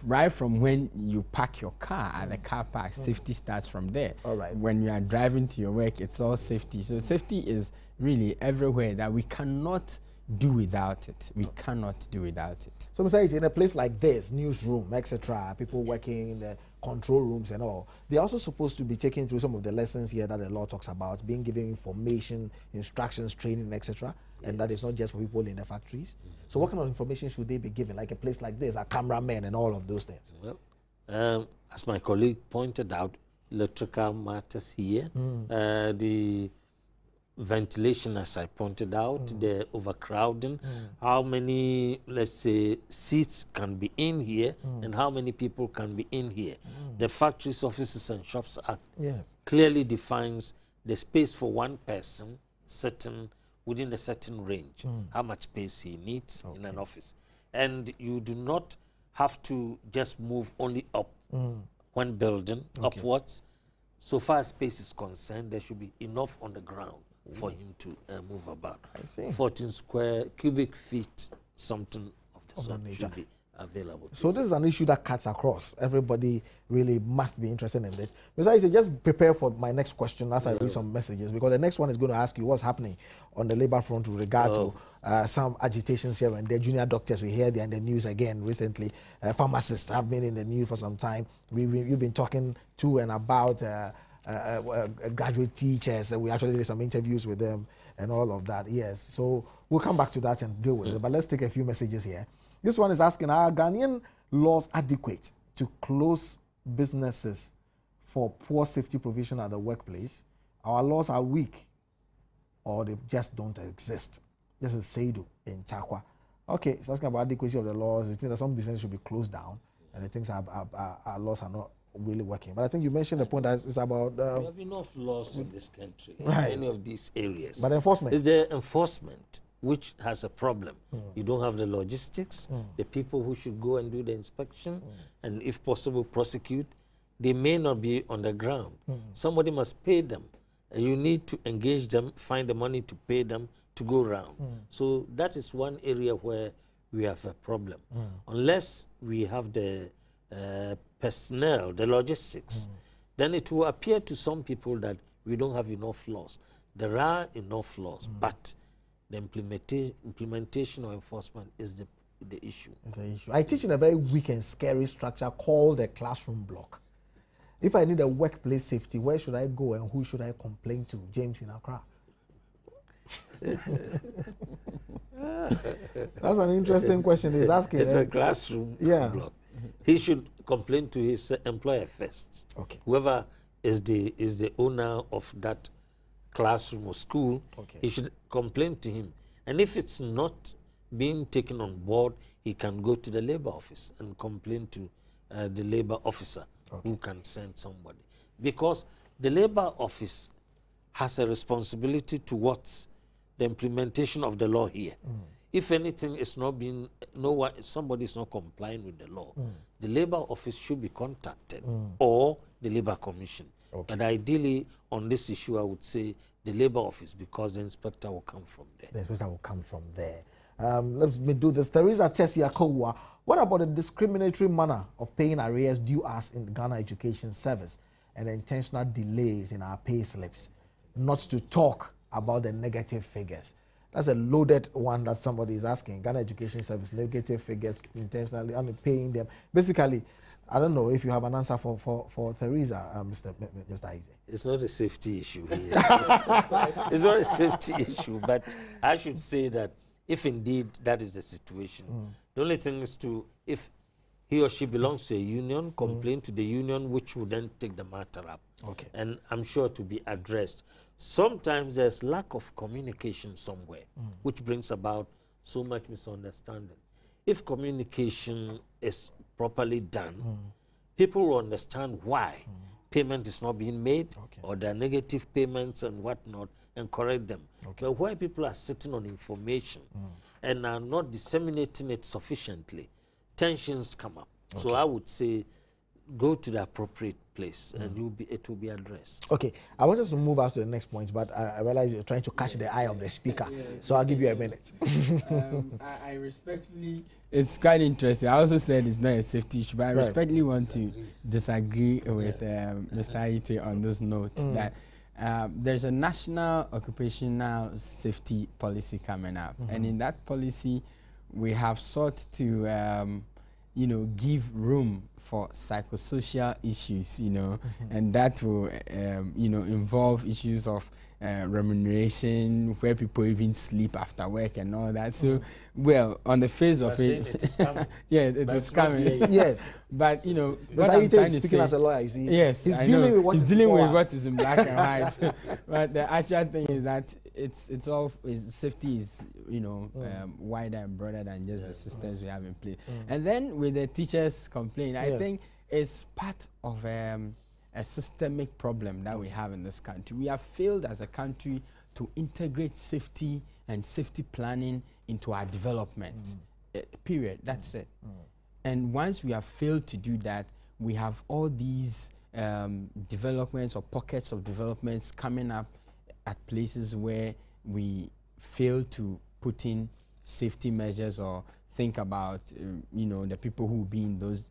right from when you park your car at the car park, safety starts from there. All right. When you are driving to your work, it's all safety. So safety is really everywhere that we cannot do without it. We cannot do without it. So, Mr. in a place like this, newsroom, etc., people working in the control rooms and all, they're also supposed to be taking through some of the lessons here that the law talks about, being given information, instructions, training, etc., and that is not just for people in the factories. So what kind of information should they be given, like a place like this, a cameraman and all of those things? Well, as my colleague pointed out, electrical matters here, the ventilation, as I pointed out, the overcrowding, how many, let's say, seats can be in here, and how many people can be in here. The Factories, Offices and Shops Act clearly defines the space for one person sitting within a certain range, how much space he needs in an office. And you do not have to just move only up one building, upwards. So far as space is concerned, there should be enough on the ground for him to move about. 14 square cubic feet, something of the sort should be available. So this is an issue that cuts across. Everybody really must be interested in it. Mr. Isaac, just prepare for my next question as I read some messages, because the next one is going to ask you what's happening on the labor front with regard to some agitations here and there. Junior doctors, we hear they're in the news again recently. Pharmacists have been in the news for some time. You've been talking to and about graduate teachers. We actually did some interviews with them and all of that. Yes, so we'll come back to that and deal with it. But let's take a few messages here. This one is asking, are Ghanaian laws adequate to close businesses for poor safety provision at the workplace? Our laws are weak or they just don't exist. This is Seidu in Chakwa. Okay, it's asking about adequacy of the laws. It thinks that some businesses should be closed down and it thinks our laws are not really working. But I think you mentioned the point that it's about... we have enough laws in this country, in any of these areas. But enforcement? It's the enforcement which has a problem. You don't have the logistics, the people who should go and do the inspection, and if possible prosecute, they may not be on the ground. Somebody must pay them. You need to engage them, find the money to pay them to go around. So that is one area where we have a problem. Unless we have the personnel, the logistics, then it will appear to some people that we don't have enough laws. There are enough laws, but the implementation or enforcement is the issue. It's the issue. I teach in a very weak and scary structure called the classroom block. If I need a workplace safety, where should I go and who should I complain to? James in Accra. That's an interesting question he's asking. It's a classroom block. He should complain to his employer first. Okay. Whoever is the owner of that classroom or school, he should complain to him. And if it's not being taken on board, he can go to the labor office and complain to the labor officer who can send somebody. Because the labor office has a responsibility towards the implementation of the law here. If anything is not being, somebody is not complying with the law, the labor office should be contacted or the labor commission. But ideally, on this issue, I would say the labor office, because the inspector will come from there. The inspector will come from there. Let me do this. Teresa Tessia Kowa, what about the discriminatory manner of paying arrears due us in Ghana Education Service and the intentional delays in our pay slips? Not to talk about the negative figures. That's a loaded one that somebody is asking. Ghana Education Service, negative figures, intentionally paying them. Basically, I don't know if you have an answer for Teresa, Mr. Isaac. It's not a safety issue here. It's not a safety issue, but I should say that if indeed that is the situation. The only thing is to, if he or she belongs to a union, complain to the union, which will then take the matter up. Okay. And I'm sure to be addressed. Sometimes there's lack of communication somewhere, which brings about so much misunderstanding. If communication is properly done, people will understand why payment is not being made, or there are negative payments and whatnot, and correct them. But where people are sitting on information and are not disseminating it sufficiently, tensions come up. So I would say go to the appropriate place and it will be addressed. Okay, I want us to move us to the next point, but I realize you're trying to catch the eye of the speaker, so I'll give you a minute. I respectfully, it's quite interesting. I also said it's not a safety issue, but I respectfully want to disagree with Mr. Aite on this note that there's a national occupational safety policy coming up, and in that policy, we have sought to, give room for psychosocial issues, and that will, involve issues of remuneration, where people even sleep after work and all that. So, well, on the face of it is coming. yeah, it is coming. Yes. But, what I'm trying to speaking as a lawyer, you see. Yes, he's dealing with what he's dealing with what is in black and white. But the actual thing is that safety is, wider and broader than just the systems we have in place. And then with the teachers' complaint, I think it's part of a systemic problem that we have in this country. We have failed as a country to integrate safety and safety planning into our development. Period. That's it. And once we have failed to do that, we have all these developments or pockets of developments coming up at places where we fail to put in safety measures or think about, the people who will be in those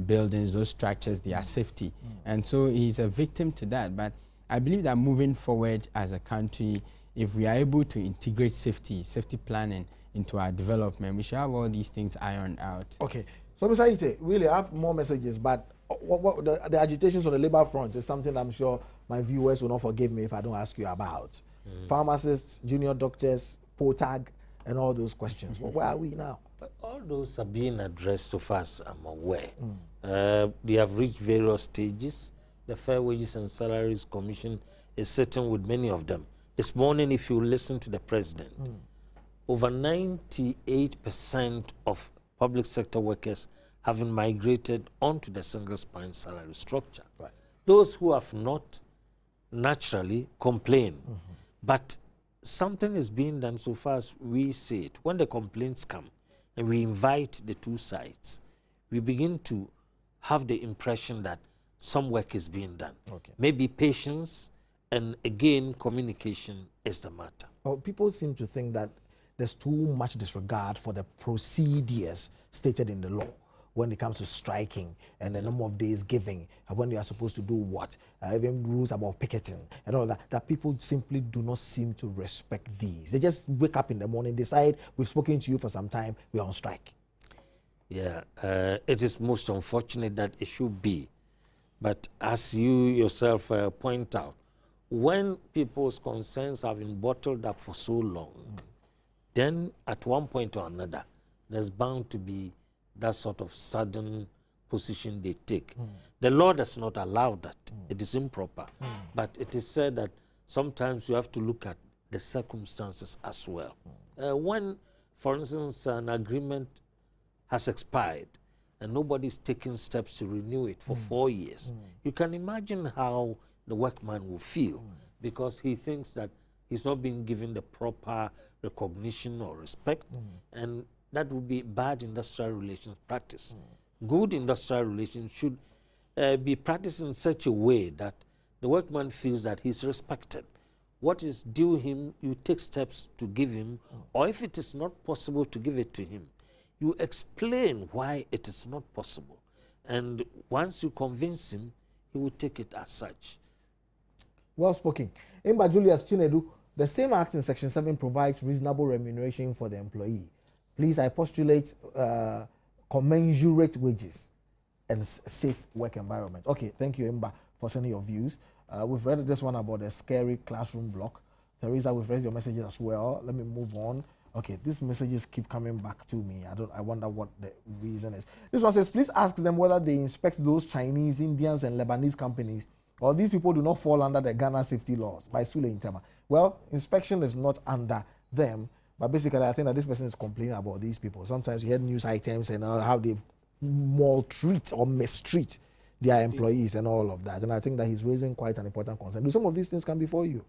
buildings, those structures, their safety. And so he's a victim to that. But I believe that moving forward as a country, if we are able to integrate safety planning into our development, we should have all these things ironed out. Okay. So, Mr. Aite, really, I have more messages, but the agitations on the labor front is something I'm sure my viewers will not forgive me if I don't ask you about. Pharmacists, junior doctors, POTAG, and all those questions. Well, where are we now? But all those are being addressed so far as I'm aware. They have reached various stages. The Fair Wages and Salaries Commission is sitting with many of them. This morning, if you listen to the president, over 98% of public sector workers having migrated onto the single spine salary structure. Right. Those who have not naturally complain, but something is being done so far as we see it. When the complaints come and we invite the two sides, we begin to have the impression that some work is being done. Maybe patience and, again, communication is the matter. Well, people seem to think that there's too much disregard for the procedures stated in the law when it comes to striking and the number of days given, and when you are supposed to do what, even rules about picketing and all that people simply do not seem to respect these. They just wake up in the morning, decide, we've spoken to you for some time, we're on strike. Yeah, it is most unfortunate that it should be. But as you yourself point out, when people's concerns have been bottled up for so long, then at one point or another, there's bound to be that sort of sudden position they take. The law does not allow that. It is improper. But it is said that sometimes you have to look at the circumstances as well. When, for instance, an agreement has expired and nobody's taking steps to renew it for 4 years, you can imagine how the workman will feel because he thinks that he's not being given the proper recognition or respect, and that would be bad industrial relations practice. Good industrial relations should be practiced in such a way that the workman feels that he's respected. What is due him, you take steps to give him, or if it is not possible to give it to him, you explain why it is not possible. And once you convince him, he will take it as such. Well spoken. Imba Julius Chinedu, the same act in Section 7 provides reasonable remuneration for the employee. Please, I postulate commensurate wages and safe work environment. Okay, thank you, Imba, for sending your views. We've read this one about the scary classroom block. Teresa, we've read your messages as well. Let me move on. Okay, these messages keep coming back to me. I wonder what the reason is. This one says, please ask them whether they inspect those Chinese, Indians, and Lebanese companies, or these people do not fall under the Ghana safety laws. By Sule Intema. Well, inspection is not under them, but basically I think that this person is complaining about these people. Sometimes you hear news items and how they maltreat or mistreat their employees and all of that. And I think that he's raising quite an important concern. Do some of these things come before you?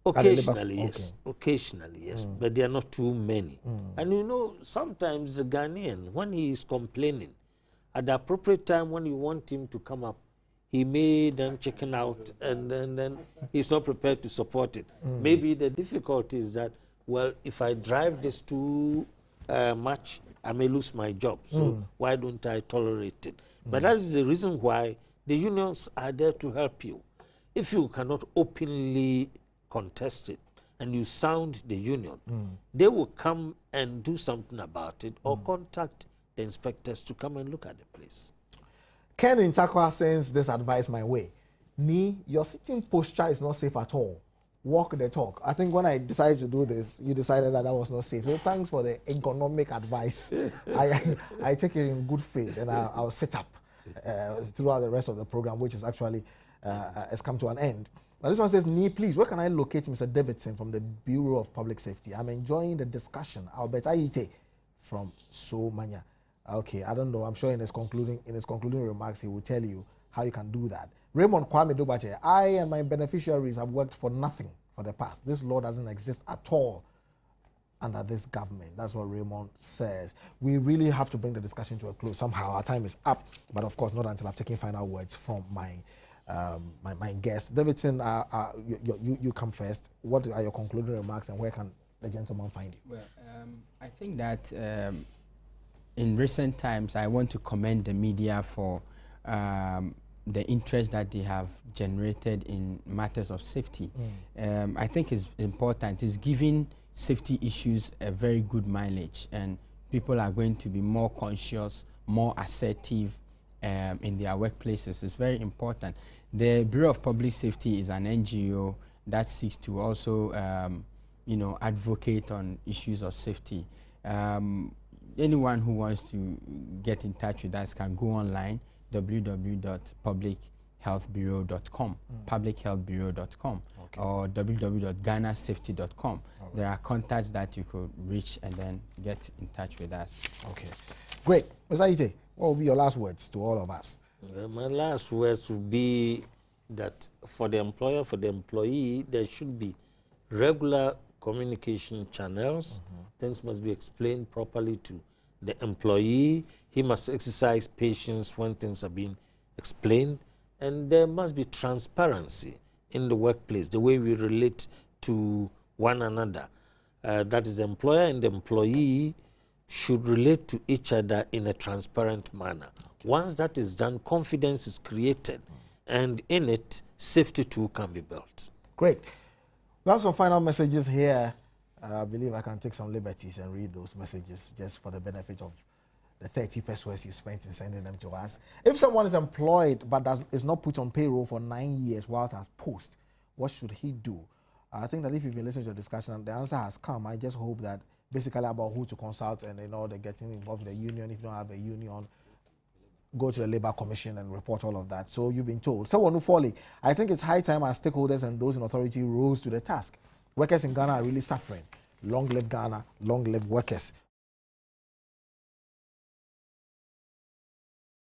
Occasionally, yes. Okay. Occasionally, yes. But they are not too many. And you know, sometimes the Ghanaian, when he is complaining, at the appropriate time when you want him to come up, he may then chicken out and then he's not prepared to support it. Maybe the difficulty is that, well, if I drive this too much, I may lose my job. So why don't I tolerate it? But that is the reason why the unions are there to help you. If you cannot openly contest it and you sound the union, they will come and do something about it or contact the inspectors to come and look at the place. Ken in Takwa sends this advice my way. Ni, your sitting posture is not safe at all. Walk the talk. I think when I decided to do this, you decided that was not safe. So thanks for the economic advice. I take it in good faith, and I'll sit up throughout the rest of the program, which is actually has come to an end. Now this one says, Nee, please, where can I locate Mr. Davidson from the Bureau of Public Safety? I'm enjoying the discussion. Albert Ayite from Somanya. Okay, I don't know. I'm sure in his concluding remarks, he will tell you how you can do that. Raymond Kwame Dubache, I and my beneficiaries have worked for nothing for the past. This law doesn't exist at all under this government. That's what Raymond says. We really have to bring the discussion to a close somehow. Our time is up, but of course not until I've taken final words from my my guest. Davidson, you come first. What are your concluding remarks and where can the gentleman find you? Well, I think that in recent times, I want to commend the media for the interest that they have generated in matters of safety. I think it's important. It's giving safety issues a very good mileage, and people are going to be more conscious, more assertive in their workplaces. It's very important. The Bureau of Public Safety is an NGO that seeks to also you know, advocate on issues of safety. Anyone who wants to get in touch with us can go online, www.publichealthbureau.com, publichealthbureau.com, or www.ghanasafety.com. There are contacts that you could reach and then get in touch with us. Okay, great. Mr. Ite, what will be your last words to all of us? My last words would be that for the employer, for the employee, there should be regular communication channels. Things must be explained properly to the employee. He must exercise patience when things are being explained. And there must be transparency in the workplace, the way we relate to one another. That is, the employer and the employee should relate to each other in a transparent manner. Once that is done, confidence is created, and in it, safety too can be built. Great. We have some final messages here. I believe I can take some liberties and read those messages just for the benefit of the 30 pesos you spent in sending them to us. If someone is employed but is not put on payroll for 9 years while at post, what should he do? I think that if you've been listening to the discussion, the answer has come. I just hope that basically about who to consult and they're getting involved with the union. If you don't have a union, go to the Labour Commission and report all of that. So you've been told. So I think it's high time our stakeholders and those in authority rose to the task. Workers in Ghana are really suffering. Long live Ghana, long live workers.